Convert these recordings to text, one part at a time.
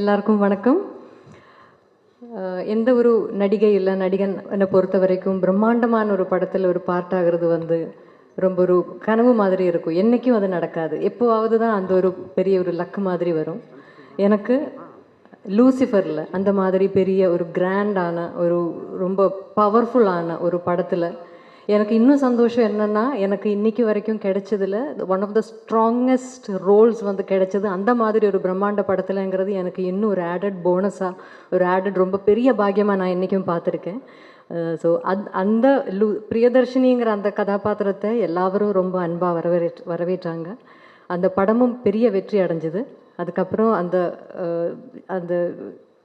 எல்லாருக்கும் வணக்கம். எந்த ஒரு நடிகை இல்லை நடிகன் என்னை பொறுத்த வரைக்கும் பிரம்மாண்டமான ஒரு படத்தில் ஒரு பார்ட் ஆகிறது ரொம்ப ஒரு கனவு மாதிரி இருக்கும். என்றைக்கும் அது நடக்காது. எப்போவாவது தான் அந்த ஒரு பெரிய ஒரு லக்கு மாதிரி வரும். எனக்கு லூசிஃபரில் அந்த மாதிரி பெரிய ஒரு கிராண்டான ஒரு ரொம்ப பவர்ஃபுல்லான ஒரு படத்தில் எனக்கு இன்னும் சந்தோஷம் என்னென்னா, எனக்கு இன்றைக்கி வரைக்கும் கிடைச்சதில் one of the strongest roles கிடைச்சது அந்த மாதிரி ஒரு பிரம்மாண்ட படத்தில்ங்கிறது எனக்கு இன்னும் ஒரு ஆடட் போனஸாக, ஒரு ஆடட் ரொம்ப பெரிய பாக்கியமாக நான் இன்றைக்கும் பார்த்துருக்கேன். ஸோ அந்த பிரியதர்ஷினிங்கிற அந்த கதாபாத்திரத்தை எல்லாரும் ரொம்ப அன்பாக வரவேற்றாங்க. அந்த படமும் பெரிய வெற்றி அடைஞ்சிது. அதுக்கப்புறம் அந்த அந்த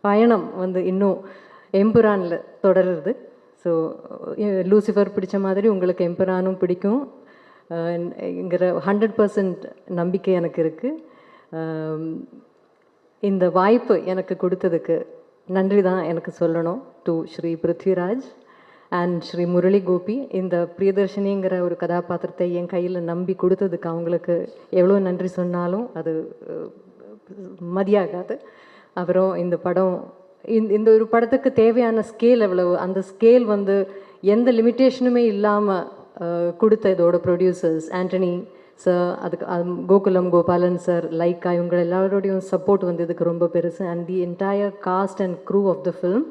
பயணம் இன்னும் எம்புரானில் தொடருது. ஸோ லூசிஃபர் பிடிச்ச மாதிரி உங்களுக்கு எம்புரானும் பிடிக்கும் ங்கிற 100% நம்பிக்கை எனக்கு இருக்குது. இந்த வாய்ப்பு எனக்கு கொடுத்ததுக்கு நன்றி தான் எனக்கு சொல்லணும் டு ஸ்ரீ பிருத்விராஜ் அண்ட் ஸ்ரீ முரளி கோபி. இந்த பிரியதர்ஷினிங்கிற ஒரு கதாபாத்திரத்தை என் கையில் நம்பி கொடுத்ததுக்கு அவங்களுக்கு எவ்வளோ நன்றி சொன்னாலும் அது மதியாகாது. அப்புறம் இந்த படம் இந்த ஒரு படத்துக்கு தேவையான ஸ்கேல் எவ்வளவு, அந்த ஸ்கேல் எந்த லிமிட்டேஷனுமே இல்லாமல் கொடுத்த இதோட ப்ரொடியூசர்ஸ் ஆண்டனி சார், அதுக்கு கோகுலம் கோபாலன் சார், லைக்கா, இவங்க எல்லாரோடையும் சப்போர்ட் இதுக்கு ரொம்ப பெருசு. And the entire cast and crew of the film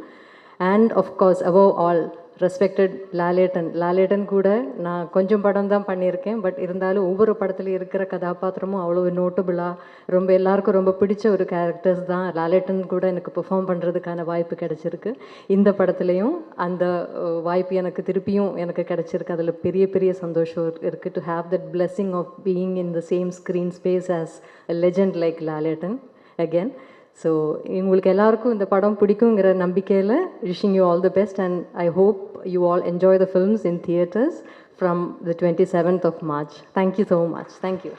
and of course above all respected Lalettan கூட நான் கொஞ்சம் படம் தான் பண்ணியிருக்கேன். பட் இருந்தாலும் ஒவ்வொரு படத்துலையும் இருக்கிற கதாபாத்திரமும் அவ்வளோ நோட்டபுளாக ரொம்ப எல்லாருக்கும் ரொம்ப பிடிச்ச ஒரு கேரக்டர்ஸ் தான். லாலேட்டன் கூட எனக்கு பெர்ஃபார்ம் பண்ணுறதுக்கான வாய்ப்பு கிடச்சிருக்கு. இந்த படத்துலையும் அந்த வாய்ப்பு எனக்கு திருப்பியும் எனக்கு கிடச்சிருக்கு. அதில் பெரிய பெரிய சந்தோஷம் இருக்குது. To have that blessing of being in the same screen space as a legend like Lalettan again. So உங்களுக்கு எல்லாருக்கும் இந்த படம் பிடிக்குங்கிற நம்பிக்கையில் wishing you all the best and I hope you all enjoy the films in theatres from the 27th of March. Thank you so much. Thank you.